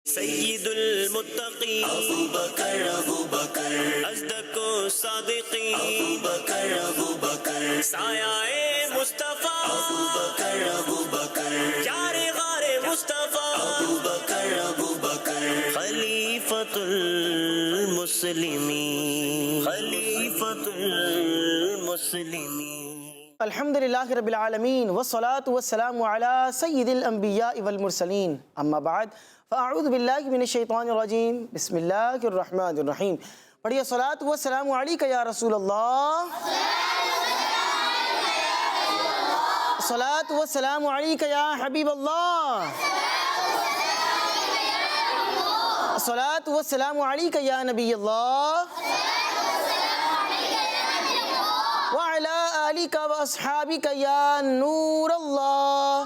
سید المتقین ابو بکر اصدق و صادقین ابو بکر سایہ مصطفیٰ ابو بکر یار غار مصطفیٰ ابو بکر خلیفۃ المسلمین الحمدللہ رب العالمین والصلاة والسلام علی سید الانبیاء والمرسلین اما بعد فاعوذ باللہ من الشیطان الرجیم بسم اللہ الرحمن الرحیم. پڑھیے صلاۃ والسلام علیکہ یا رسول اللہ، صلاۃ والسلام علیکہ یا حبیب اللہ، صلاۃ والسلام علیکہ یا نبی اللہ وعلی آلک واصحابک یا نور اللہ.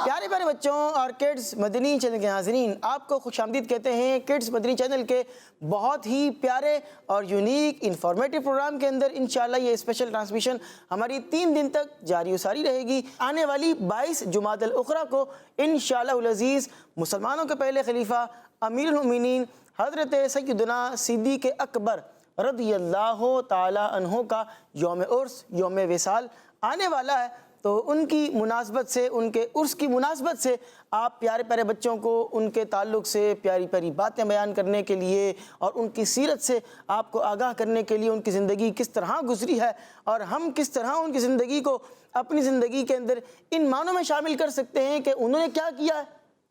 پیارے پیارے بچوں اور کڈز مدنی چینل کے حاضرین، آپ کو خوش آمدید کہتے ہیں کڈز مدنی چینل کے بہت ہی پیارے اور یونیک انفارمیٹیو پروگرام کے اندر. انشاءاللہ یہ اسپیشل ٹرانسمیشن ہماری 3 دن تک جاری و ساری رہے گی. آنے والی 22 جمادی الاخری کو انشاءاللہ العزیز مسلمانوں کے پہلے خلیفہ امیر المؤمنین حضرت سیدنا صدیق اکبر رضی اللہ تعالی عنہ کا یوم عرس، یوم وصال آنے والا ہے. تو ان کی مناسبت سے، ان کے عرس کی مناسبت سے آپ پیارے پیارے بچوں کو ان کے تعلق سے پیاری پیاری باتیں بیان کرنے کے لیے اور ان کی سیرت سے آپ کو آگاہ کرنے کے لیے، ان کی زندگی کس طرح گزری ہے اور ہم کس طرح ان کی زندگی کو اپنی زندگی کے اندر ان معنوں میں شامل کر سکتے ہیں کہ انہوں نے کیا کیا ہے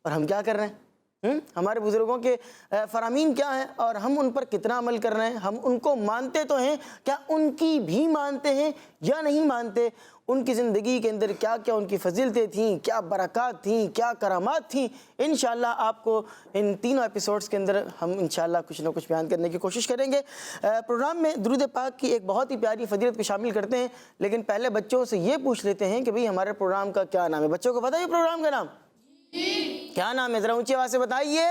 اور ہم کیا کر رہے ہیں. ہمارے بزرگوں کے فرامین کیا ہیں اور ہم ان پر کتنا عمل کر رہے ہیں. ہم ان کو مانتے تو ہیں، کیا ان کی بھی مانتے ہیں یا نہیں مانتے. ان کی زندگی کے اندر کیا کیا ان کی فضیلتیں تھیں، کیا برکات تھیں، کیا کرامات تھیں. انشاءاللہ آپ کو ان تینوں ایپیسوڈز کے اندر ہم انشاءاللہ کچھ نہ کچھ بیان کرنے کی کوشش کریں گے. پروگرام میں درود پاک کی ایک بہت ہی پیاری فضیلت کو شامل کرتے ہیں، لیکن پہلے بچوں سے یہ پوچھ لیتے ہیں کہ بھئی ہمارے پروگرام کا کیا نام ہے. بچوں کو پتہ ہے پروگرام کا نام کیا نام ہے؟ ذرا اونچی آواز سے بتائیے.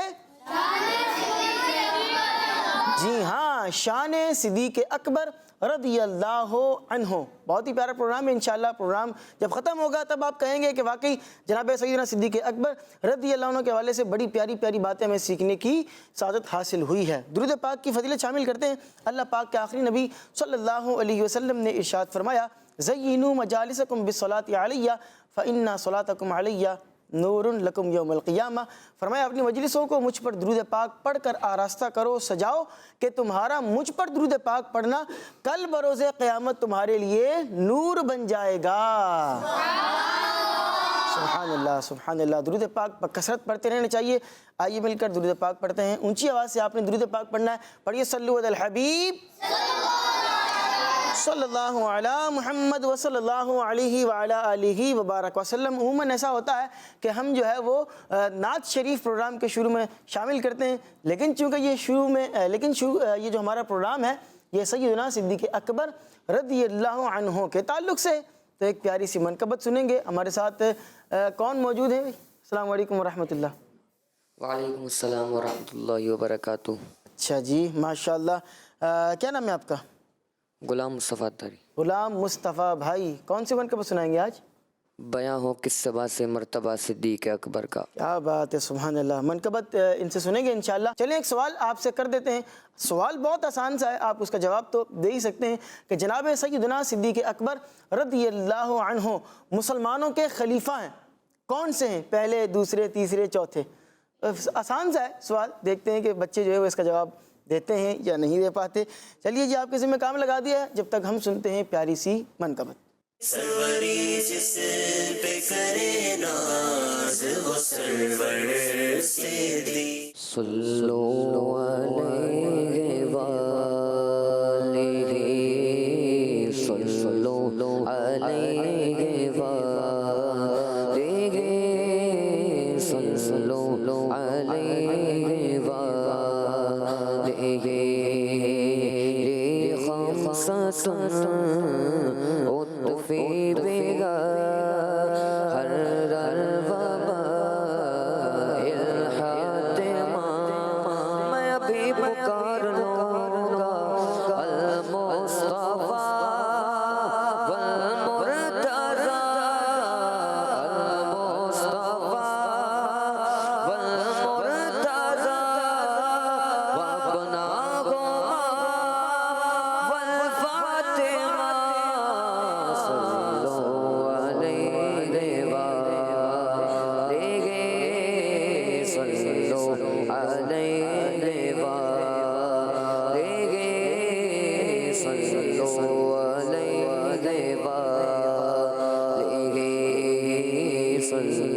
جی ہاں، شان صدیق اکبر رضی اللہ عنہ. بہت ہی پیارا پروگرام ہے. انشاءاللہ پروگرام جب ختم ہوگا تب آپ کہیں گے کہ واقعی جناب سیدنا صدیق اکبر رضی اللہ عنہ کے حوالے سے بڑی پیاری پیاری باتیں ہمیں سیکھنے کی سعادت حاصل ہوئی ہے. درود پاک کی فضیلت شامل کرتے ہیں. اللہ پاک کے آخری نبی صلی اللہ علیہ وسلم نے ارشاد فرمایا، زینوا مجالسکم بالصلاۃ علیہ فإن صلاتکم علیہ نور لکم یوم القیامہ. فرمایا اپنی مجلسوں کو مجھ پر درود پاک پڑھ کر آراستہ کرو، سجاؤ کہ تمہارا مجھ پر درود پاک پڑھنا کل بروز قیامت تمہارے لیے نور بن جائے گا. سبحان اللہ سبحان اللہ. درود پاک پر کثرت پڑھتے رہنا چاہیے. آئیے مل کر درود پاک پڑھتے ہیں. اونچی آواز سے آپ نے درود پاک پڑھنا ہے. پڑھیے صلو علی الحبیب صلی اللہ علی محمد وصلی اللہ علیہ وعلی آلہ وبارک وسلم. عموماً ایسا ہوتا ہے کہ ہم جو ہے وہ نعت شریف پروگرام کے شروع میں شامل کرتے ہیں، لیکن چونکہ یہ جو ہمارا پروگرام ہے یہ سیدنا صدیق اکبر رضی اللہ عنہ کے تعلق سے، تو ایک پیاری سی منقبت سنیں گے. ہمارے ساتھ کون موجود ہے؟ السلام علیکم ورحمۃ اللہ. وعلیکم السلام ورحمۃ اللہ وبرکاتہ. اچھا جی، ماشاءاللہ. کیا نام ہے آپ کا؟ غلام مصطفیٰ تاری. غلام مصطفیٰ بھائی، کون سی منقبت سنائیں گے آج؟ بیاں ہو کس سبا سے مرتبہ صدیق اکبر کا. کیا بات ہے، سبحان اللہ. منقبت ان سے سنیں گے انشاءاللہ. چلیں ایک سوال آپ سے کر دیتے ہیں. سوال بہت آسان سا ہے، آپ اس کا جواب تو دے ہی سکتے ہیں کہ جناب سیدنا صدیق اکبر رضی اللہ عنہ مسلمانوں کے خلیفہ ہیں. کون سے ہیں؟ پہلے، دوسرے، تیسرے، چوتھے؟ آسان سا ہے سوال. دیکھتے ہیں کہ بچے جو ہے وہ اس کا جواب دیتے ہیں یا نہیں دے پاتے. چلیے جی، آپ کے ذمہ کام لگا دیا ہے. جب تک ہم سنتے ہیں پیاری سی منقبت. سروری جس پہ کرے ناز وہ سرور سے دی صلو علیہ وآلہ، صلو علیہ وآلہ، صلو علیہ وآلہ. خمسۃ فی بگا ہر وبا الحاتمہ. میں ابھی پکار لوں گا المصطفیٰ والمرتضیٰ، المصطفیٰ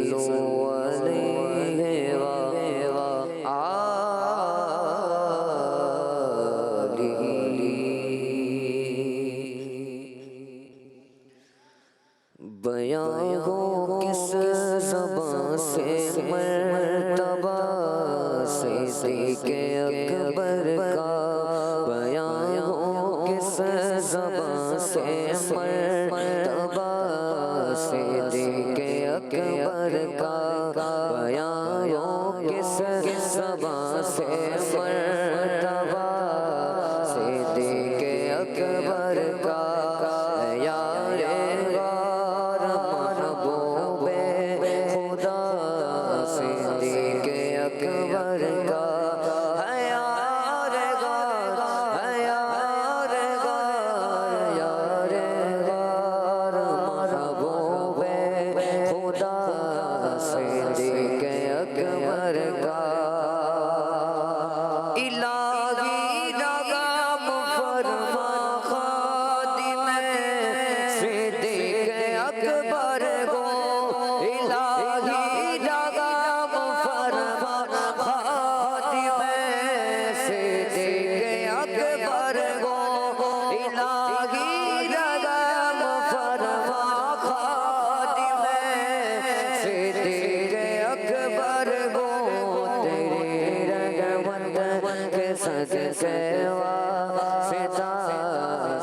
صلو علیہ بیان ہو کس زبان سے مرتبہ صدیق اکبر کا بیان ہو کس زبان سے مرتبہ صدیق اکبر کا بیان ہو کس زبان سے مرتبہ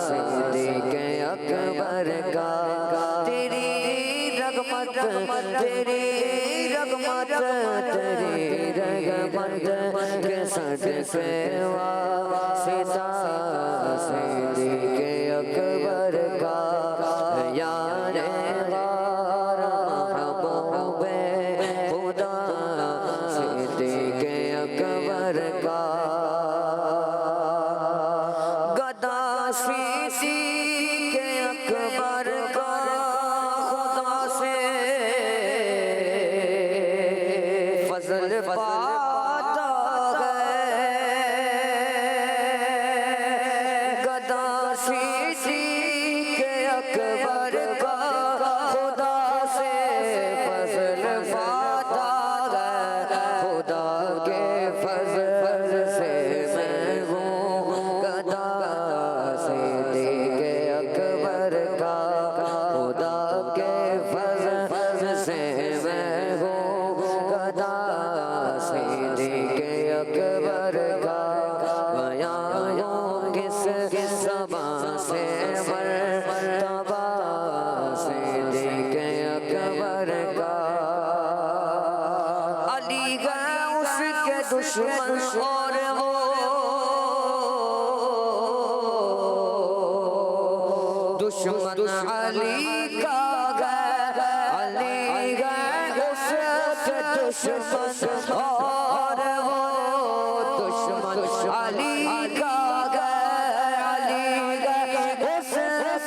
صدیق اکبر کا تیری رغبت تیری رغبت کے صد سے واسطہ صدیق اکبر کا یار غار محبوب خدا صدیق اکبر کا گدا صدیق اکبر کا فضل پاتا ہے گدا صدیق اکبر کا خدا سے فضل پاتا ہے خدا کے فضل سے میں ہوں گدا صدیق اکبر کا خدا کے فضل سے میں ہوں گدا صدیق اکبر کا بیان ہو کس زبان سے مرتبہ صدیق اکبر کا علی گئے اس کے دشمن اور دشمن علی کا گئے علی گئے اس کے دشمن اور دشمن علی کا گئے علی گئے اس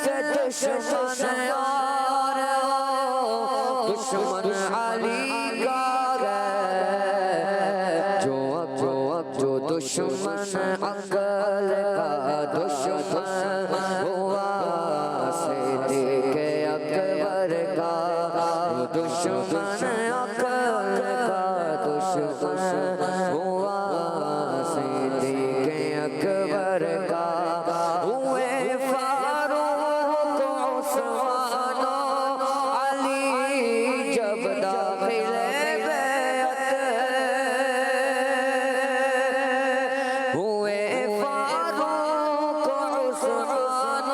کے دشمن اور دشمن علی کا گئے جو دشمن عقل کا دشمن ہوا صدیق اکبر کا دشمن عقل کا دشمن ہوا صدیق اکبر کا ہوئے فاروق عثمان علی جب داخل بیعت ہوئے فاروق عثمان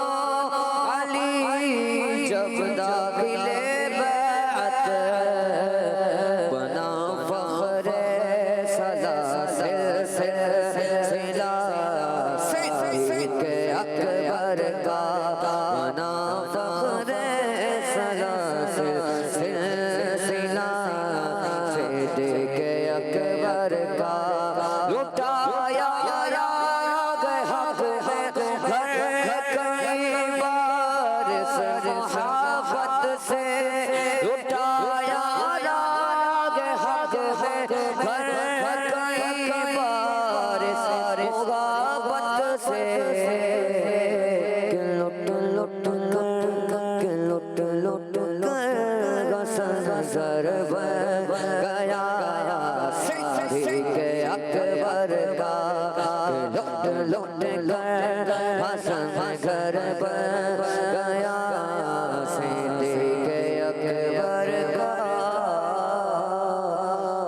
علی جب داخل بیعت بنا فخر سلاسل سلسلہ صدیق اکبر کا بنا فخر سلاسل سلسلہ صدیق اکبر کا لٹایا راگ حق ہے گھر کئی بار صحافت سے لٹایا راگ حق ہے گھر کئی بار صحافت سے لٹ کر ضرب گیا صدیق اکبر کا لوٹ لوٹ کر حسن گھر پر گیا صدیق اکبر کا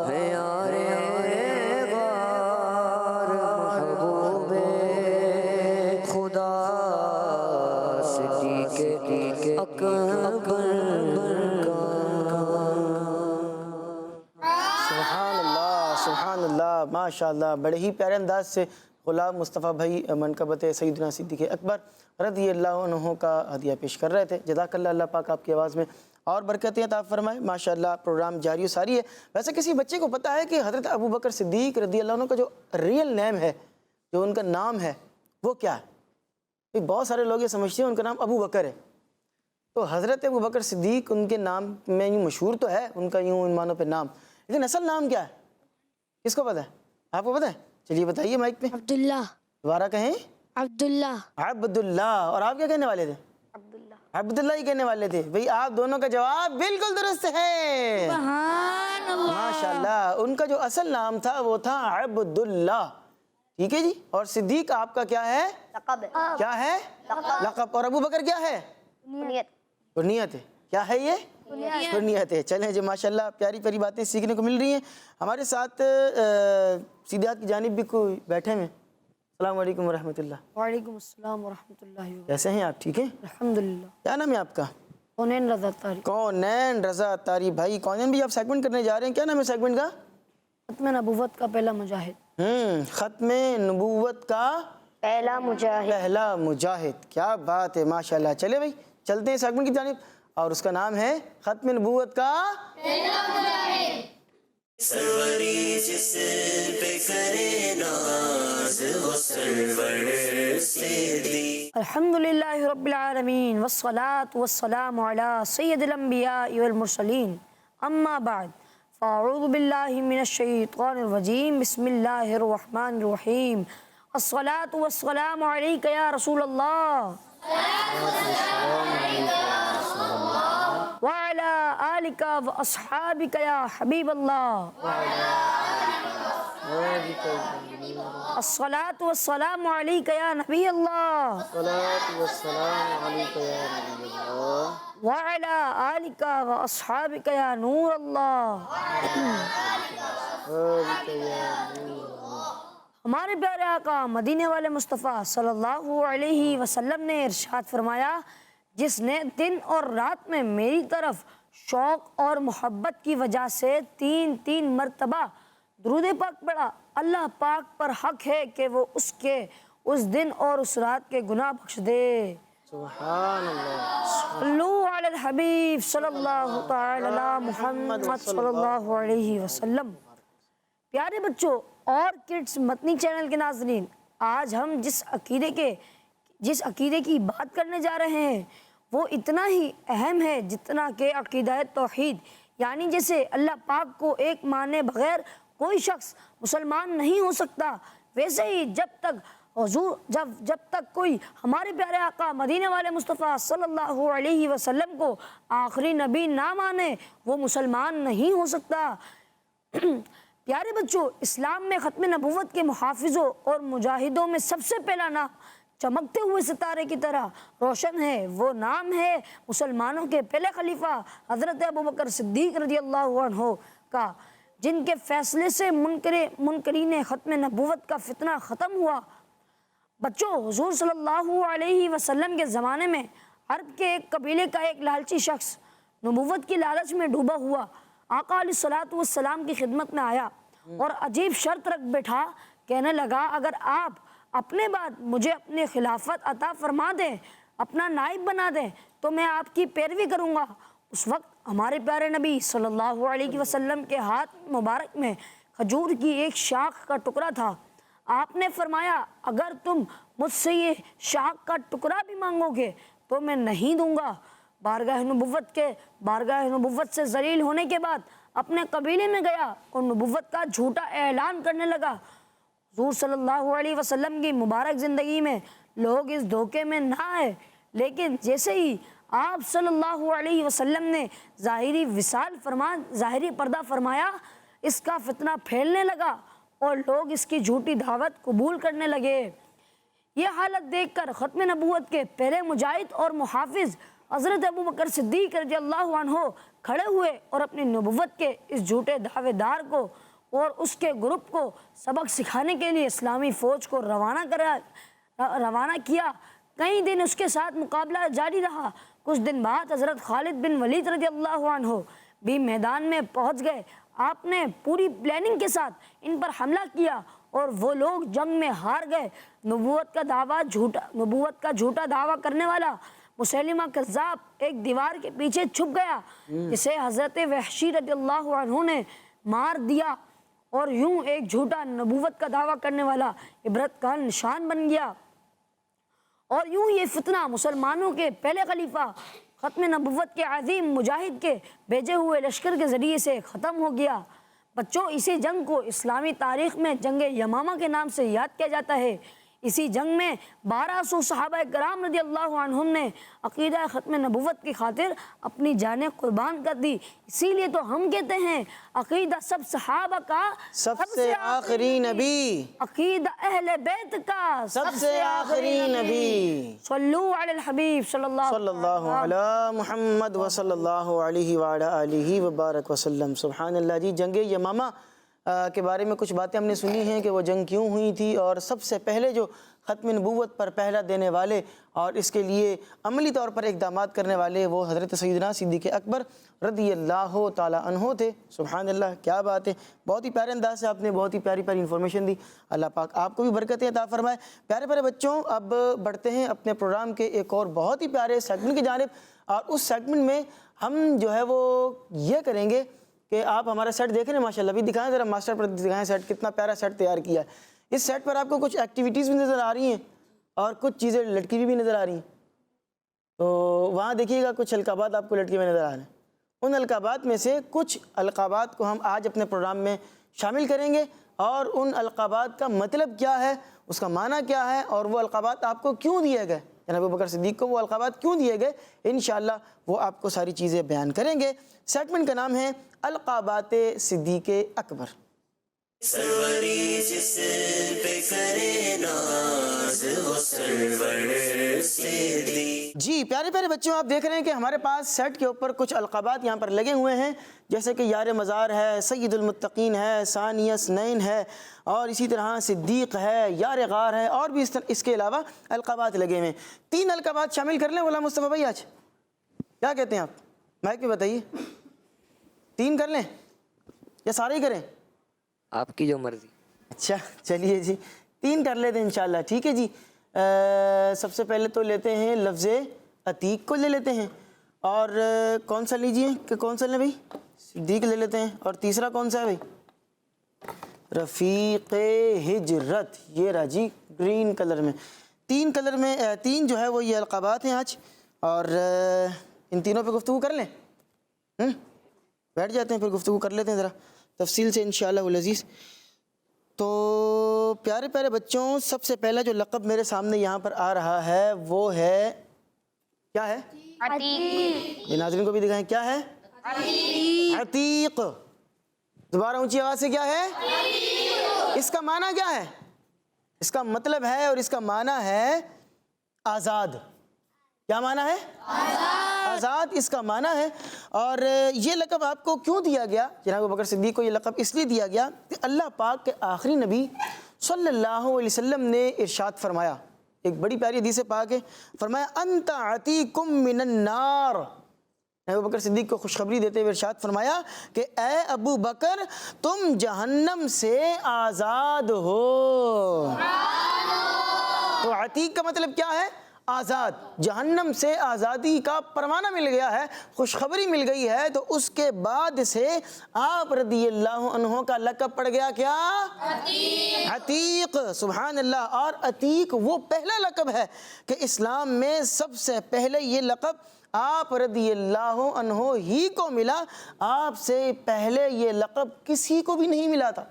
پیارے غار محبوب خدا صدیق اکبر کا سبحان اللہ ماشاء اللہ، بڑے ہی پیارے انداز سے غلام مصطفیٰ بھائی منقبت سیدنا صدیق اکبر رضی اللہ عنہ کا ہدیہ پیش کر رہے تھے۔ جزاک اللہ، اللہ پاک آپ کی آواز میں اور برکتیں عطا فرمائے۔ ماشاءاللہ پروگرام جاری و ساری ہے۔ ویسے کسی بچے کو پتہ ہے کہ حضرت ابو بکر صدیق رضی اللہ عنہ کا جو ریئل نیم ہے، جو ان کا نام ہے، وہ کیا ہے؟ بہت سارے لوگ یہ سمجھتے ہیں ان کا نام ابو بکر ہے، تو حضرت ابو بکر صدیق ان کے نام میں یوں مشہور تو ہے، ان کا یوں عنوانوں پہ نام، لیکن اصل نام کیا ہے؟ کس کو پتہ ہے؟ آپ کو پتہ ہے؟ چلیے بتائیے مائک پہ۔ عبداللہ۔ دوبارہ کہیں۔ عبداللہ۔ عبداللہ۔ اور آپ کیا کہنے والے تھے؟ عبداللہ۔ عبداللہ ہی کہنے والے تھے۔ بھئی آپ دونوں کا جواب بالکل درست ہے، سبحان اللہ۔ ماشاءاللہ۔ ان کا جو اصل نام تھا وہ تھا عبداللہ، ٹھیک ہے جی۔ اور صدیق آپ کا کیا ہے؟ لقب ہے۔ کیا ہے؟ لقب۔ اور ابو بکر کیا ہے؟ کنیت۔ کنیت ہے۔ کیا ہے یہ؟ کنیت ہے۔ چلیں جی ماشاءاللہ پیاری پیاری باتیں سیکھنے کو مل رہی ہیں۔ ہمارے ساتھ سیدھے ہاتھ کی جانب بھی کوئی بیٹھے ہیں۔ السلام علیکم ورحمۃ اللہ۔ وعلیکم السلام ورحمۃ اللہ وبرکاتہ۔ کیسے ہیں آپ؟ ٹھیک ہیں؟ الحمدللہ۔ کیا نام ہے آپ کا؟ کونین رضا تاری۔ کونین رضا تاری بھائی۔ کونین بھی آپ سیگمنٹ کرنے جا رہے ہیں، کیا نام ہے سیگمنٹ کا؟ ختم نبوت کا پہلا مجاہد۔ ختم نبوت کا پہلا مجاہد۔ پہلا مجاہد۔ کیا بات ہے ماشاءاللہ۔ چلے بھائی چلتے ہیں سیگمنٹ کی جانب، اور اس کا نام ہے ختم نبوت کا پہلا مجاہد۔ سروری جس پہ کرے ناز وہ سرور صدیق۔ الحمدللہ رب العالمین والصلاة والسلام علی سید الانبیاء والمرسلین، اما بعد فاعوذ باللہ من الشیطان الرجیم، بسم اللہ الرحمن الرحیم، الصلاة والسلام علیک یا رسول اللہ وعلی آلک واصحابک یا حبیب اللہ، الصلاة والسلام علیک یا نبی اللہ وعلی آلک واصحابک یا نور اللہ۔ ہمارے پیارے آقا مدینے والے مصطفیٰ صلی اللہ علیہ وسلم نے ارشاد فرمایا، جس نے دن اور رات میں میری طرف شوق اور محبت کی وجہ سے 3 مرتبہ درود پاک پڑھا، اللہ پاک پر حق ہے کہ وہ اس کے اس دن اور اس رات کے گناہ بخش دے۔ سبحان اللہ۔ صلو علی الحبیب صلی اللہ تعالی علی محمد صلی اللہ علیہ وسلم۔ پیارے بچوں اور کڈس مدنی چینل کے ناظرین، آج ہم جس عقیدے کی بات کرنے جا رہے ہیں وہ اتنا ہی اہم ہے جتنا کہ عقیدہ توحید، یعنی جیسے اللہ پاک کو ایک مانے بغیر کوئی شخص مسلمان نہیں ہو سکتا، ویسے ہی جب تک کوئی ہمارے پیارے آقا مدینے والے مصطفیٰ صلی اللہ علیہ وسلم کو آخری نبی نہ مانے وہ مسلمان نہیں ہو سکتا۔ پیارے بچوں، اسلام میں ختم نبوت کے محافظوں اور مجاہدوں میں سب سے پہلا نام چمکتے ہوئے ستارے کی طرح روشن ہے، وہ نام ہے مسلمانوں کے پہلے خلیفہ حضرت ابو بکر صدیق رضی اللہ عنہ کا، جن کے فیصلے سے منکرین ختم نبوت کا فتنہ ختم ہوا۔ بچوں، حضور صلی اللہ علیہ وسلم کے زمانے میں عرب کے ایک قبیلے کا ایک لالچی شخص نبوت کی لالچ میں ڈوبا ہوا آقا علیہ الصلوۃ والسلام کی خدمت میں آیا اور عجیب شرط رکھ بیٹھا، کہنے لگا اگر آپ اپنے بعد مجھے اپنی خلافت عطا فرما دیں، اپنا نائب بنا دیں تو میں آپ کی پیروی کروں گا۔ اس وقت ہمارے پیارے نبی صلی اللہ علیہ وسلم کے ہاتھ مبارک میں کھجور کی ایک شاخ کا ٹکڑا تھا۔ آپ نے فرمایا اگر تم مجھ سے یہ شاخ کا ٹکڑا بھی مانگو گے تو میں نہیں دوں گا۔ بارگاہ نبوت سے ذلیل ہونے کے بعد اپنے قبیلے میں گیا اور نبوت کا جھوٹا اعلان کرنے لگا۔ حضور صلی اللہ علیہ وسلم کی مبارک زندگی میں لوگ اس دھوکے میں نہ آئے، لیکن جیسے ہی آپ صلی اللہ علیہ وسلم نے ظاہری وصال ظاہری پردہ فرمایا، اس کا فتنہ پھیلنے لگا اور لوگ اس کی جھوٹی دعوت قبول کرنے لگے۔ یہ حالت دیکھ کر ختم نبوت کے پہلے مجاہد اور محافظ حضرت ابو بکر صدیق رضی اللہ عنہ کھڑے ہوئے اور اپنی نبوت کے اس جھوٹے دعوے دار کو اور اس کے گروپ کو سبق سکھانے کے لیے اسلامی فوج کو روانہ کیا۔ کئی دن اس کے ساتھ مقابلہ جاری رہا۔ کچھ دن بعد حضرت خالد بن ولید رضی اللہ عنہ بھی میدان میں پہنچ گئے۔ آپ نے پوری پلاننگ کے ساتھ ان پر حملہ کیا اور وہ لوگ جنگ میں ہار گئے۔ نبوت کا جھوٹا دعویٰ کرنے والا مسیلمہ کذاب ایک دیوار کے پیچھے چھپ گیا، جسے حضرت وحشی رضی اللہ عنہ نے مار دیا، اور یوں ایک جھوٹا نبوت کا دعویٰ کرنے والا عبرت کا نشان بن گیا، اور یوں یہ فتنہ مسلمانوں کے پہلے خلیفہ ختم نبوت کے عظیم مجاہد کے بھیجے ہوئے لشکر کے ذریعے سے ختم ہو گیا۔ بچوں، اسی جنگ کو اسلامی تاریخ میں جنگ یمامہ کے نام سے یاد کیا جاتا ہے۔ اسی جنگ میں 1200 صحابہ کرام رضی اللہ عنہم نے عقیدہ ختم نبوت کی خاطر اپنی جانیں قربان کر دی۔ اسی لیے تو ہم کہتے ہیں عقیدہ سب صحابہ کا سب سے آخری نبی، عقیدہ اہل بیت کا سب سے آخری نبی۔ صلو علی الحبیب صلی اللہ علی محمد و صلی اللہ علیہ وعلی آلہ وبارک وسلم۔ سبحان اللہ جی، جنگ یمامہ کے بارے میں کچھ باتیں ہم نے سنی ہیں کہ وہ جنگ کیوں ہوئی تھی، اور سب سے پہلے جو ختم نبوت پر پہلا دینے والے اور اس کے لیے عملی طور پر اقدامات کرنے والے وہ حضرت سیدنا صدیق اکبر رضی اللہ تعالیٰ عنہ تھے۔ سبحان اللہ، کیا بات ہے، بہت ہی پیارے انداز سے آپ نے بہت ہی پیاری انفارمیشن دی۔ اللہ پاک آپ کو بھی برکتیں عطا فرمائے۔ پیارے پیارے بچوں، اب بڑھتے ہیں اپنے پروگرام کے ایک اور بہت ہی پیارے سیگمنٹ کی جانب، اور اس سیگمنٹ میں ہم جو ہے وہ یہ کریں گے کہ آپ ہمارا سیٹ دیکھ رہے ہیں، ماشاءاللہ بھی دکھائیں ذرا، ماسٹر پر دکھائیں سیٹ، کتنا پیارا سیٹ تیار کیا ہے۔ اس سیٹ پر آپ کو کچھ ایکٹیویٹیز بھی نظر آ رہی ہیں اور کچھ چیزیں لٹکی ہوئی بھی نظر آ رہی ہیں، تو وہاں دیکھیے گا کچھ القابات آپ کو لٹکے ہوئے نظر آ رہے ہیں۔ ان القابات میں سے کچھ القابات کو ہم آج اپنے پروگرام میں شامل کریں گے، اور ان القابات کا مطلب کیا ہے، اس کا معنی کیا ہے، اور وہ القابات آپ کو کیوں دیے گئے، جناب ابو بکر صدیق کو وہ القابات کیوں دیے گئے، انشاءاللہ وہ آپ کو ساری چیزیں بیان کریں گے۔ سیگمنٹ کا نام ہے القابات صدیق اکبر۔ سروری جس پہ کرے ناز وہ سرور صدیق۔ جی پیارے پیارے بچوں، آپ دیکھ رہے ہیں کہ ہمارے پاس سیٹ کے اوپر کچھ القابات یہاں پر لگے ہوئے ہیں، جیسے کہ یار مزار ہے، سید المتقین ہے، ثانی اثنین ہے، اور اسی طرح صدیق ہے، یار غار ہے، اور بھی اس کے علاوہ القابات لگے ہوئے ہیں۔ 3 القابات شامل کر لیں غلام مصطفیٰ بھائی، آج کیا کہتے ہیں آپ؟ مائک پہ بتائیے، 3 کر لیں یا سارے ہی کریں؟ آپ کی جو مرضی۔ اچھا چلیے جی، 3 کر لیتے ہیں انشاءاللہ، ٹھیک ہے جی۔ سب سے پہلے تو لیتے ہیں لفظ عتیق کو لے لیتے ہیں، اور کون سا لیجئے کہ کون سا لیں بھائی؟ صدیق لے لیتے ہیں، اور تیسرا کون سا ہے بھائی؟ رفیق ہجرت، یہ رہا جی گرین کلر میں۔ 3 کلر میں 3 جو ہے وہ یہ القابات ہیں آج، اور ان تینوں پہ گفتگو کر لیں، بیٹھ جاتے ہیں پھر گفتگو کر لیتے ہیں ذرا تفصیل سے انشاءاللہ العزیز۔ تو پیارے پیارے بچوں، سب سے پہلا جو لقب میرے سامنے یہاں پر آ رہا ہے وہ ہے، کیا ہے؟ عتیق۔ یہ ناظرین کو بھی دکھائیں، کیا ہے؟ عتیق۔ دوبارہ اونچی آواز سے، کیا ہے؟ اس کا معنی کیا ہے؟ اس کا مطلب ہے اور اس کا معنی ہے آزاد۔ کیا معنی ہے؟ آزاد اس کا معنی ہے۔ اور یہ لقب آپ کو کیوں دیا گیا؟ جناب ابو بکر صدیق کو یہ لقب اس لیے دیا گیا کہ اللہ پاک کے آخری نبی صلی اللہ علیہ وسلم نے ارشاد فرمایا، ایک بڑی پیاری حدیث پاک ہے، فرمایا انت عتیق من النار۔ ابو بکر صدیق کو خوشخبری دیتے ہوئے ارشاد فرمایا کہ اے ابو بکر تم جہنم سے آزاد ہو۔ تو عتیق کا مطلب کیا ہے؟ آزاد۔ جہنم سے آزادی کا پروانہ مل گیا ہے، خوشخبری مل گئی ہے، تو اس کے بعد سے آپ رضی اللہ عنہ کا لقب پڑ گیا کیا؟ عتیق۔ سبحان اللہ۔ اور عتیق وہ پہلا لقب ہے کہ اسلام میں سب سے پہلے یہ لقب آپ رضی اللہ عنہ ہی کو ملا، آپ سے پہلے یہ لقب کسی کو بھی نہیں ملا تھا۔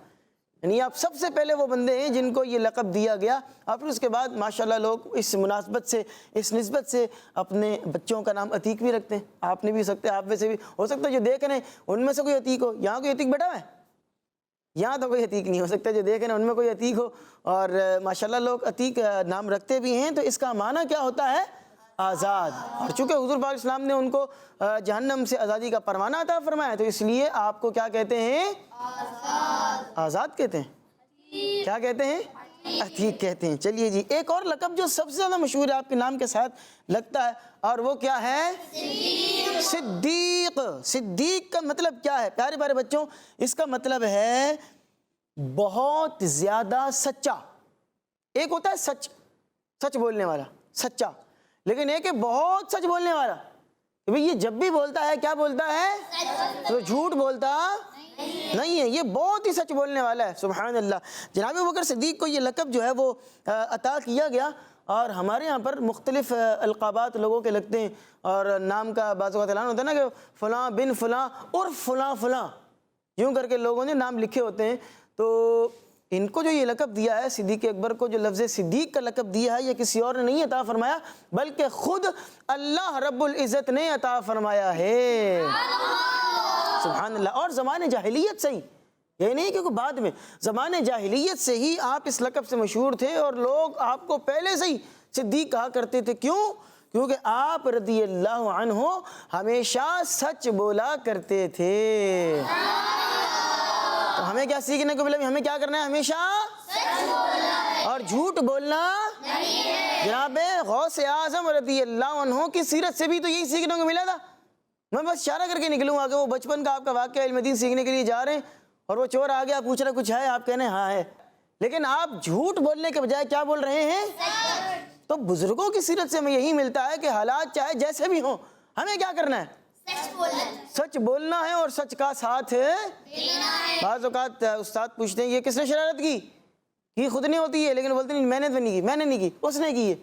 یعنی آپ سب سے پہلے وہ بندے ہیں جن کو یہ لقب دیا گیا، اور پھر اس کے بعد ماشاءاللہ لوگ اس مناسبت سے، اس نسبت سے اپنے بچوں کا نام عتیق بھی رکھتے ہیں۔ آپ نے بھی سکتے ہیں، آپ میں سے بھی ہو سکتا ہے جو دیکھ رہے ہیں ان میں سے کوئی عتیق ہو۔ یہاں کوئی عتیق بیٹھا ہوا ہے؟ یہاں تو کوئی عتیق نہیں ہو سکتا، جو دیکھ رہے ہیں ان میں کوئی عتیق ہو، اور ماشاءاللہ لوگ عتیق نام رکھتے بھی ہیں۔ تو اس کا معنی کیا ہوتا ہے؟ آزاد۔ اور چونکہ حضور پاک اسلام نے ان کو جہنم سے آزادی کا پروانہ عطا فرمایا، تو اس لیے آپ کو کیا کہتے ہیں؟ آزاد کہتے ہیں۔ کیا کہتے ہیں؟ عتیق کہتے ہیں۔ چلیے جی، ایک اور لقب جو سب سے زیادہ مشہور ہے آپ کے نام کے ساتھ لگتا ہے، اور وہ کیا ہے؟ صدیق۔ صدیق کا مطلب کیا ہے پیارے پیارے بچوں؟ اس کا مطلب ہے بہت زیادہ سچا۔ ایک ہوتا ہے سچ، سچ بولنے والا، سچا، لیکن ایک ہے بہت سچ بولنے والا، کہ بھئی یہ جب بھی بولتا ہے کیا بولتا ہے؟ تو جھوٹ بولتا نہیں ہے، یہ بہت ہی سچ بولنے والا ہے۔ سبحان اللہ۔ جناب ابوبکر صدیق کو یہ لقب جو ہے وہ عطا کیا گیا، اور ہمارے یہاں پر مختلف القابات لوگوں کے لگتے ہیں، اور نام کا بعض اوقات اعلان ہوتا ہے نا کہ فلاں بن فلاں اور فلاں فلاں، یوں کر کے لوگوں نے نام لکھے ہوتے ہیں۔ تو ان کو جو یہ لقب دیا ہے، صدیق اکبر کو جو لفظ صدیق کا لقب دیا ہے، یہ کسی اور نے نہیں عطا فرمایا، بلکہ خود اللہ رب العزت نے عطا فرمایا ہے۔ سبحان اللہ۔ اور زمانے جاہلیت سے ہی، یہ نہیں کہ بعد میں، زمانے جاہلیت سے ہی آپ اس لقب سے مشہور تھے، اور لوگ آپ کو پہلے سے ہی صدیق کہا کرتے تھے۔ کیوں؟ کیونکہ آپ رضی اللہ عنہ ہمیشہ سچ بولا کرتے تھے۔ تو ہمیں کیا سیکھنے کو ملا؟ ہمیں کیا کرنا ہے؟ ہمیشہ سچ بولنا ہے، اور جھوٹ بولنا نہیں ہے۔ جناب غوث اعظم رضی اللہ عنہ کی سیرت سے بھی تو یہی سیکھنے کو ملا تھا۔ میں بس اشارہ کر کے نکلوں گا کہ وہ بچپن کا آپ کا واقعہ علم دین سیکھنے کے لیے جا رہے ہیں، اور وہ چور آ گیا، پوچھ رہا کچھ ہے، آپ کہنے ہاں ہے، لیکن آپ جھوٹ بولنے کے بجائے کیا بول رہے ہیں؟ تو بزرگوں کی سیرت سے ہمیں یہی ملتا ہے کہ حالات چاہے جیسے بھی ہوں، ہمیں کیا کرنا ہے؟ سچ بولنا ہے، اور سچ کا ساتھ دینا ہے۔ بعض اوقات استاد پوچھتے ہیں یہ کس نے شرارت کی؟ یہ خود نہیں ہوتی ہے، لیکن بولتے نہیں میں نے تو نہیں کی، میں نے نہیں کی، اس نے کی ہے۔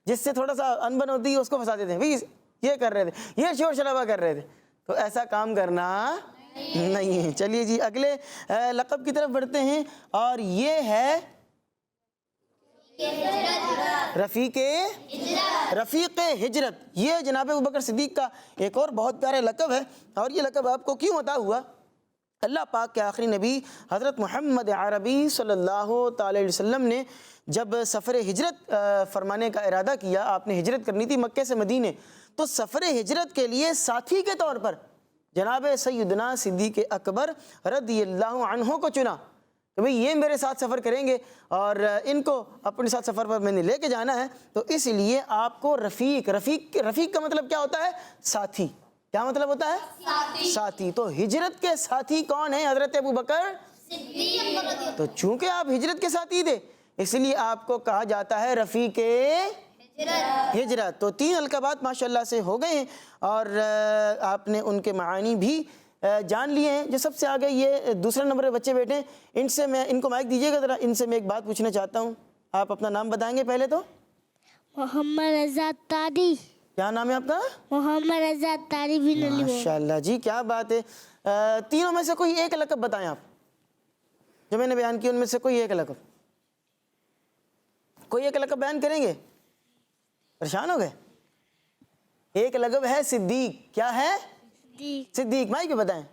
جس سے تھوڑا سا انبن ہوتی ہے اس کو پھنسا دیتے ہیں، بھئی یہ کر رہے تھے، یہ شور شرابہ کر رہے تھے۔ تو ایسا کام کرنا نہیں ہے۔ چلیے جی، اگلے لقب کی طرف بڑھتے ہیں، اور یہ ہے رفیق ہجرت۔ یہ جناب ابوبکر صدیق کا ایک اور بہت پیارا لقب ہے، اور یہ لقب آپ کو کیوں عطا ہوا؟ اللہ پاک کے آخری نبی حضرت محمد عربی صلی اللہ تعالی علیہ وسلم نے جب سفر ہجرت فرمانے کا ارادہ کیا، آپ نے ہجرت کرنی تھی مکے سے مدینے، تو سفر ہجرت کے لیے ساتھی کے طور پر جناب سیدنا صدیق اکبر رضی اللہ عنہ کو چنا کہ بھئی یہ میرے ساتھ سفر کریں گے، اور ان کو اپنے ساتھ سفر پر میں نے لے کے جانا ہے۔ تو اس لیے آپ کو رفیق کا مطلب کیا ہوتا ہے؟ ساتھی۔ کیا مطلب ہوتا ہے؟ ساتھی۔ تو ہجرت کے ساتھی کون ہیں؟ حضرت ابوبکر صدیق۔ تو چونکہ آپ ہجرت کے ساتھی تھے، اس لیے آپ کو کہا جاتا ہے رفیق ہجرت۔ تو 3 القابات ماشاءاللہ سے ہو گئے ہیں، اور آپ نے ان کے معانی بھی جان لیے ہیں۔ جو سب سے آگے یہ دوسرے نمبر پہ بچے بیٹھے ہیں، ان کو مائک دیجیے گا ذرا، ان سے میں ایک بات پوچھنا چاہتا ہوں۔ آپ اپنا نام بتائیں گے پہلے تو؟ محمد رضا تاری۔ کیا نام ہے آپ کا؟ محمد رضا تاری بن علی۔ ماشاءاللہ جی، کیا بات ہے۔ تینوں میں سے کوئی ایک لقب بتائیں آپ، جو میں نے بیان کی ان میں سے کوئی ایک لقب، کوئی ایک لقب بیان کریں گے؟ پریشان ہو گئے؟ ایک لقب ہے صدیق۔ کیا ہے؟ صدیق۔ مائک پہ بتائیں۔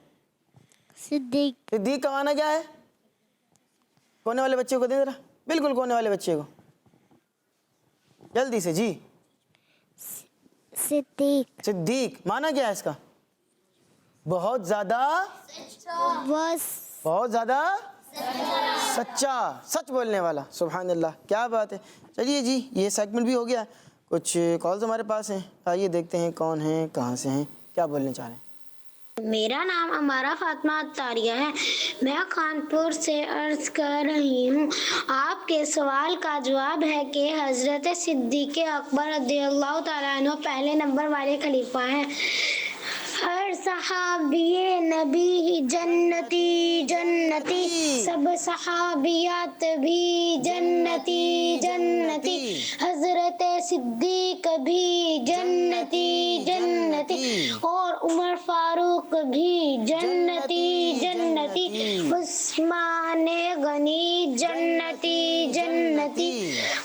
صدیق کا معنی کیا ہے؟ کونے والے بچے کو دیں ذرا، بالکل کونے والے بچے کو، جلدی سے جی۔ صدیق معنی کیا ہے اس کا؟ بہت زیادہ سچا، سچ بولنے والا۔ سبحان اللہ، کیا بات ہے۔ چلیے جی، یہ سیگمنٹ بھی ہو گیا۔ کچھ کالز ہمارے پاس ہیں، آئیے دیکھتے ہیں کون ہیں، کہاں سے ہیں، کیا بولنے چاہ رہے ہیں۔ میرا نام امارہ فاطمہ عطاریہ ہے، میں کانپور سے عرض کر رہی ہوں۔ آپ کے سوال کا جواب ہے کہ حضرت صدیق اکبر رضی اللہ تعالیٰ عنہ پہلے نمبر والے خلیفہ ہیں۔ ہر صحابی نبی جنتی جنتی، سب صحابیات بھی جنتی جنتی، حضرت صدیق بھی جنتی جنتی، اور عمر فاروق بھی جنتی جنتی، عثمان غنی جنتی جنتی،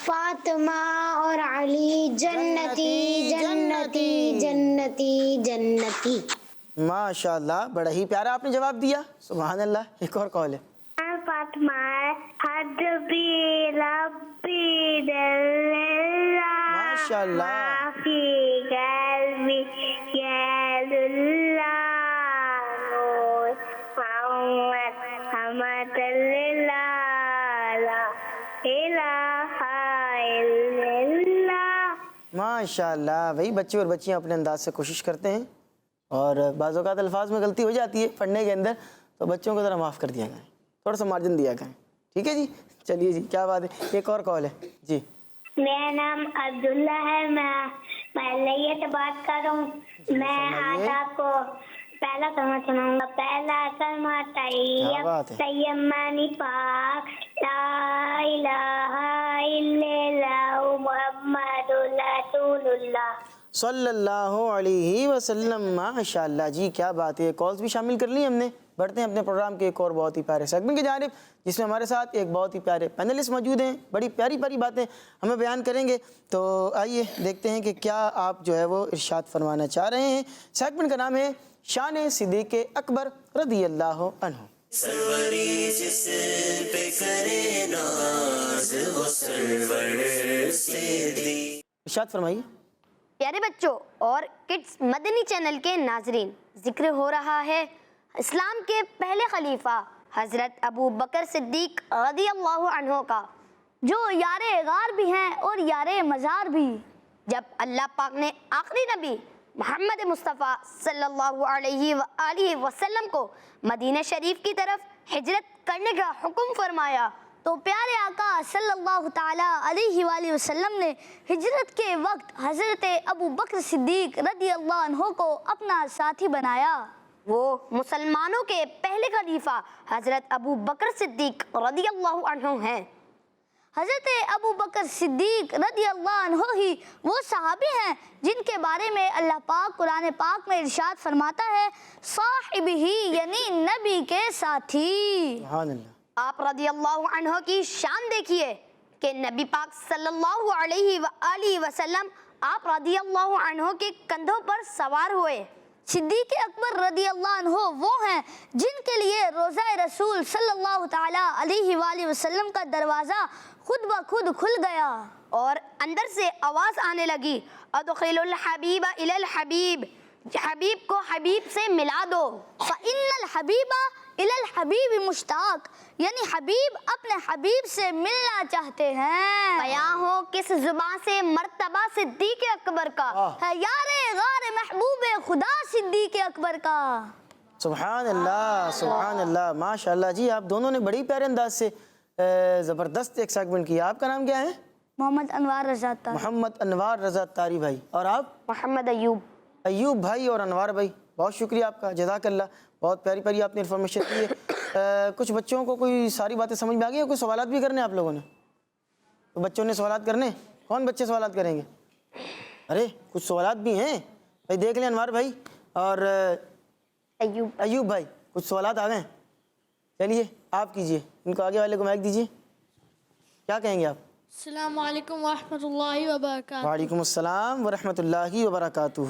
فاطمہ اور علی جنتی جنتی جنتی جنتی۔ ماشاء اللہ، بڑا ہی پیارا آپ نے جواب دیا، سبحان اللہ۔ ایک اور کال ہے۔ فاطمہ حدبی ربی دللہ، ماشاء اللہ۔ معافی قلبی غیر اللہ، نور محمد حمد اللہ، لا الہ الا اللہ۔ ماشاء اللہ، وہی بچے اور بچیاں اپنے انداز سے کوشش کرتے ہیں، اور بعض اوقات الفاظ میں غلطی ہو جاتی ہے پڑھنے کے اندر، تو بچوں کو ذرا معاف کر دیا کریں، تھوڑا سا مارجن دیا کریں، ٹھیک ہے جی؟ چلیے جی، کیا بات ہے۔ ایک اور کال ہے جی۔ میرا نام عبداللہ ہے، میں پہلے سے بات کر رہا ہوں۔ میں آج آپ کو پہلا کلمہ سناؤں گا۔ پہلا کلمہ کیا بات ہے۔ طیبانی پاک، لا الہ الا اللہ محمد رسول اللہ صلی اللہ علیہ وسلم۔ ماشاء اللہ جی، کیا بات ہے۔ کالز بھی شامل کر لی ہم نے۔ بڑھتے ہیں اپنے پروگرام کے ایک اور بہت ہی پیارے سیگمنٹ کی جانب، جس میں ہمارے ساتھ ایک بہت ہی پیارے پینلسٹ موجود ہیں، بڑی پیاری پیاری باتیں ہمیں بیان کریں گے۔ تو آئیے دیکھتے ہیں کہ کیا آپ جو ہے وہ ارشاد فرمانا چاہ رہے ہیں۔ سیگمنٹ کا نام ہے شان صدیق اکبر رضی اللہ عنہ۔ سروری جس پہ کرے ناز، وہ سرور صدیق۔ ارشاد فرمائیے۔ پیارے بچوں اور کڈس مدنی چینل کے ناظرین، ذکر ہو رہا ہے اسلام کے پہلے خلیفہ حضرت ابو بکر صدیق رضی اللہ عنہ کا، جو یار غار بھی ہیں اور یار مزار بھی۔ جب اللہ پاک نے آخری نبی محمد مصطفیٰ صلی اللہ علیہ وآلہ وسلم کو مدینہ شریف کی طرف ہجرت کرنے کا حکم فرمایا، تو پیارے آقا صلی اللہ تعالیٰ علیہ وآلہ وسلم نے ہجرت کے وقت حضرت ابو بکر صدیق رضی اللہ عنہ کو اپنا ساتھی بنایا۔ وہ مسلمانوں کے پہلے خلیفہ حضرت ابو بکر صدیق رضی اللہ عنہ ہیں۔ حضرت ابو بکر صدیق رضی اللہ عنہ ہی وہ صحابی ہیں جن کے بارے میں اللہ پاک قرآن پاک میں ارشاد فرماتا ہے، صاحبہ یعنی نبی کے ساتھی۔ سبحان اللہ۔ آپ رضی اللہ عنہ کی شان دیکھیے کہ نبی پاک صلی اللہ علیہ وآلہ وسلم آپ رضی اللہ عنہ کے کندھوں پر سوار ہوئے۔ صدیق اکبر رضی اللہ عنہ وہ ہیں جن کے لیے روضہ رسول صلی اللہ تعالیٰ علیہ وآلہ وسلم کا دروازہ خود بخود کھل گیا اور اندر سے آواز آنے لگی، ادخلوا الحبیب الی الحبیب، حبیب کو حبیب سے ملا دو۔ فإن الحبیب الی الحبیب مشتاق، یعنی حبیب اپنے حبیب سے ملنا چاہتے ہیں۔ بیان ہو کس زبان سے مرتبہ صدیق اکبر کا ہے، یار غار محبوب خدا صدیق اکبر کا۔ سبحان اللہ، سبحان اللہ، ماشاء اللہ جی، آپ دونوں نے بڑی پیارے انداز سے زبردست ایک سیگمنٹ کیا۔ آپ کا نام کیا ہے؟ محمد انوار رضا تاری۔ محمد انوار رضا تاری بھائی۔ اور آپ؟ محمد ایوب۔ ایوب بھائی اور انوار بھائی، بہت شکریہ آپ کا، جزاک اللہ، بہت پیاری پیاری آپ نے انفارمیشن دی ہے۔ کچھ بچوں کو کوئی ساری باتیں سمجھ میں آ گئی ہے؟ کوئی سوالات بھی کرنے آپ لوگوں نے؟ تو بچوں نے سوالات کرنے؟ کون بچے سوالات کریں گے؟ ارے کچھ سوالات بھی ہیں بھائی، دیکھ لیں انوار بھائی اور ایوب بھائی، کچھ سوالات آ گئے۔ چلیے آپ کیجئے، ان کو آگے والے کو مائک دیجئے، کیا کہیں گے آپ؟ السلام علیکم ورحمۃ اللہ وبرکاتہ۔ وعلیکم السلام ورحمۃ اللہ وبرکاتہ۔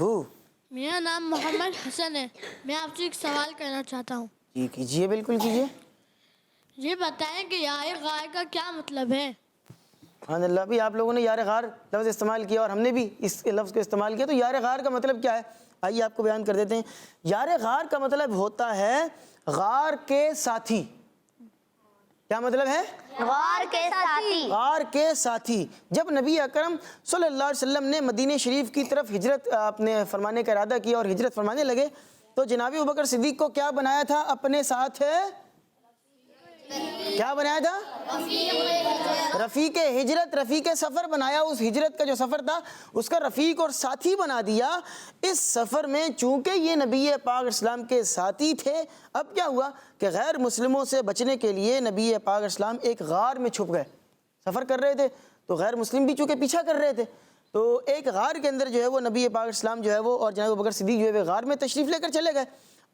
میرا نام محمد حسن ہے، میں آپ سے ایک سوال کرنا چاہتا ہوں۔ جی کیجئے، بالکل کیجئے۔ یہ بتائیں کہ یار غار کا کیا مطلب ہے؟ سبحان اللہ، بھی آپ لوگوں نے یار غار لفظ استعمال کیا اور ہم نے بھی اس لفظ کو استعمال کیا، تو یار غار کا مطلب کیا ہے؟ آئیے آپ کو بیان کر دیتے ہیں۔ یار غار کا مطلب ہوتا ہے غار کے ساتھی۔ کیا مطلب ہے؟ غار کے ساتھی۔ غار کے ساتھی۔ جب نبی اکرم صلی اللہ علیہ وسلم نے مدینہ شریف کی طرف ہجرت اپنے فرمانے کا ارادہ کیا اور ہجرت فرمانے لگے، تو جناب ابوبکر صدیق کو کیا بنایا تھا اپنے ساتھ؟ کیا بنایا تھا؟ رفیق ہجرت، رفیق سفر بنایا۔ اس ہجرت کا جو سفر تھا اس کا رفیق اور ساتھی بنا دیا۔ اس سفر میں چونکہ یہ نبی پاک اسلام کے ساتھی تھے، اب کیا ہوا کہ غیر مسلموں سے بچنے کے لیے نبی پاک اسلام ایک غار میں چھپ گئے۔ سفر کر رہے تھے تو غیر مسلم بھی چونکہ پیچھا کر رہے تھے، تو ایک غار کے اندر جو ہے وہ نبی پاک اسلام جو ہے وہ اور جناب ابوبکر صدیق جو ہے وہ غار میں تشریف لے کر چلے گئے،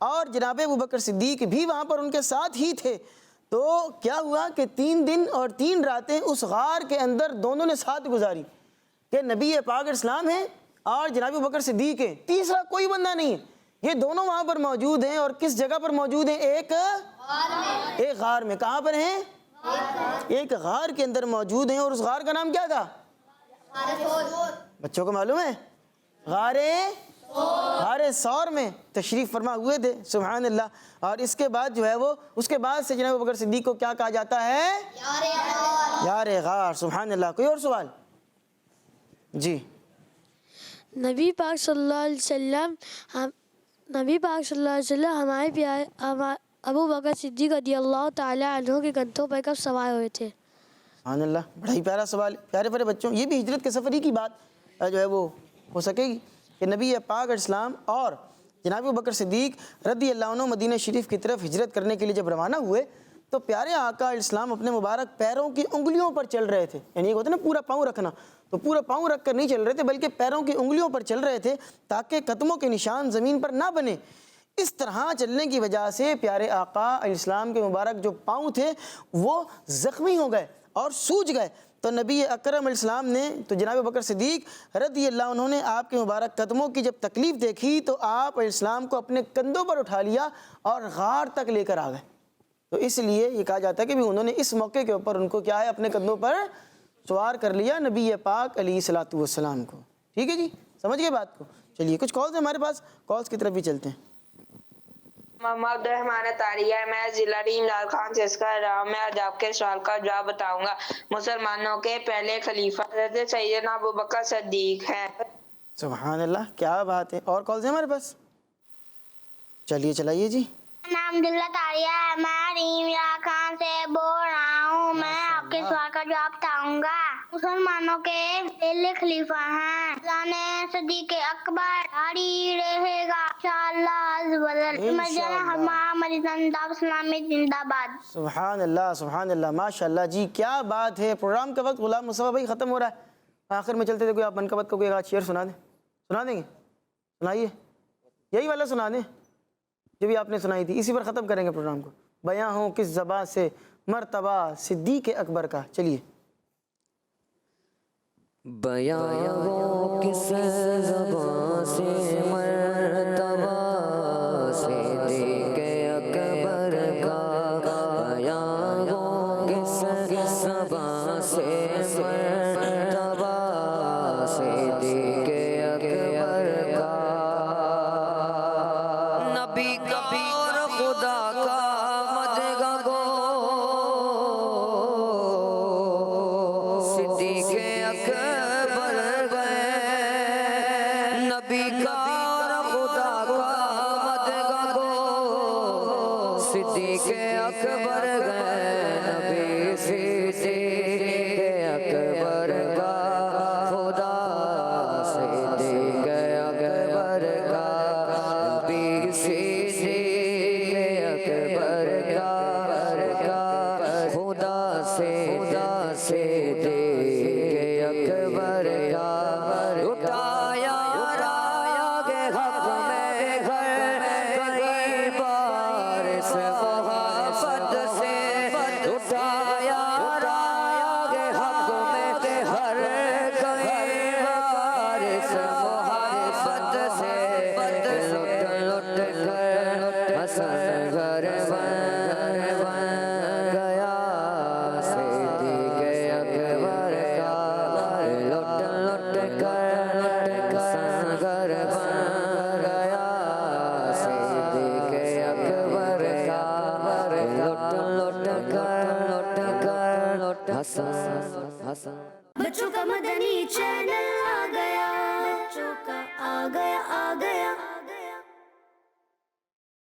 اور جناب ابوبکر صدیق بھی وہاں پر ان کے ساتھ ہی تھے۔ تو کیا ہوا کہ 3 دن اور 3 راتیں اس غار کے اندر دونوں نے ساتھ گزاری کہ نبی پاک اسلام ہیں اور جناب ابوبکر صدیق ہیں، تیسرا کوئی بندہ نہیں ہے، یہ دونوں وہاں پر موجود ہیں. اور کس جگہ پر موجود ہیں؟ ایک غار میں. کہاں پر ہیں؟ ایک غار کے اندر موجود ہیں. اور اس غار کا نام کیا تھا؟ بچوں کو معلوم ہے؟ غار ثور میں تشریف فرما ہوئے تھے. سبحان اللہ. اور اس کے بعد جو ہے وہ اس کے بعد سے جناب ابوبکر صدیق کو کیا کہا جاتا ہے؟ یار غار. سبحان اللہ. کوئی اور سوال؟ جی. نبی پاک صلی اللہ علیہ وسلم ہمارے پیارے ابو بکر صدیق رضی اللہ تعالیٰ عنہ کے کندھوں پر کب سوار ہوئے تھے؟ سبحان اللہ. بڑا ہی پیارا سوال. پیارے پیارے بچوں، یہ بھی ہجرت کے سفر ہی کی بات جو ہے وہ ہو سکے گی کہ نبی پاک اسلام اور جناب ابوبکر صدیق رضی اللہ عنہ مدینہ شریف کی طرف ہجرت کرنے کے لیے جب روانہ ہوئے تو پیارے آقا اسلام اپنے مبارک پیروں کی انگلیوں پر چل رہے تھے. یعنی یہ ہوتا ہے نا پورا پاؤں رکھنا، تو پورا پاؤں رکھ کر نہیں چل رہے تھے بلکہ پیروں کی انگلیوں پر چل رہے تھے تاکہ قدموں کے نشان زمین پر نہ بنے. اس طرح چلنے کی وجہ سے پیارے آقا علیہ السلام کے مبارک جو پاؤں تھے وہ زخمی ہو گئے اور سوج گئے. تو نبی اکرم علیہ السلام نے تو جناب ابوبکر صدیق رضی اللہ عنہ نے آپ کے مبارک قدموں کی جب تکلیف دیکھی تو آپ علیہ السلام کو اپنے کندھوں پر اٹھا لیا اور غار تک لے کر آ گئے. تو اس لیے یہ کہا جاتا ہے کہ بھی انہوں نے اس موقع کے اوپر ان کو کیا ہے اپنے کندھوں پر سوار کر لیا نبی پاک علیہ الصلوۃ والسلام کو. ٹھیک ہے جی، سمجھ گئے بات کو؟ چلیے کچھ کالز ہیں ہمارے پاس، کالز کی طرف بھی چلتے ہیں. محمد عبدالرحمن طاریہ، میں ضلع عمران خان سے اس کا رہا ہوں. میں آج آپ کے سوال کا جواب بتاؤں گا. مسلمانوں کے پہلے خلیفہ حضرت سیدنا ابوبکر صدیق ہیں. سبحان اللہ، کیا بات ہے. اور کالز ہیں ہمارے پاس؟ چلیے چلائیے جی. نام عبداللہ طاریہ ہے، میں عمران خان سے بول رہا ہوں. میں آپ کے سوال کا جواب بتاؤں گا. مسلمانوں کے پہلے خلیفہ ہیں حضرت صدیق اکبر، جاری رہے گا سبحان اللہ سبحان اللہ. ماشاء اللہ جی، کیا بات ہے. پروگرام کا وقت غلام مصطفیٰ بھائی ختم ہو رہا ہے. آخر میں چلتے تھے کوئی آپ منقبت کو کوئی ایک شعر سنا دیں گے؟ سنائیے. یہی والا سنا دیں جو بھی آپ نے سنائی تھی، اسی پر ختم کریں گے پروگرام کو. بیاں ہوں کس زبان سے مرتبہ صدیق اکبر کا. چلیے. بیاں ہو کس زبان سے مرتبہ صدیق اکبر کا، بیاں ہو کس زبان سے مرتبہ صدیق اکبر کا. نبی کا اور خدا کا مدگا گو صدیق اکبر گئے. نبی کا اور خدا کا مدگا گو صدیق اکبر گئے. نبی صدیق اکبر کا خدا صدیق اکبر کا. نبی صدیق اکبر کا خدا صدیق اکبر کا. اٹھایا راگ حق میں گھر کئی بار سے محبت سے. اٹھایا راگ حق میں ہر کئی بار سے محبت سے. لٹ کر حسن گھر بن گیا صدیق اکبر کا. لٹ کر حسن گھر بن گیا صدیق اکبر کا. لٹ کر حسن. بچوں کا مدنی چینل آ گیا، بچوں کا آ گیا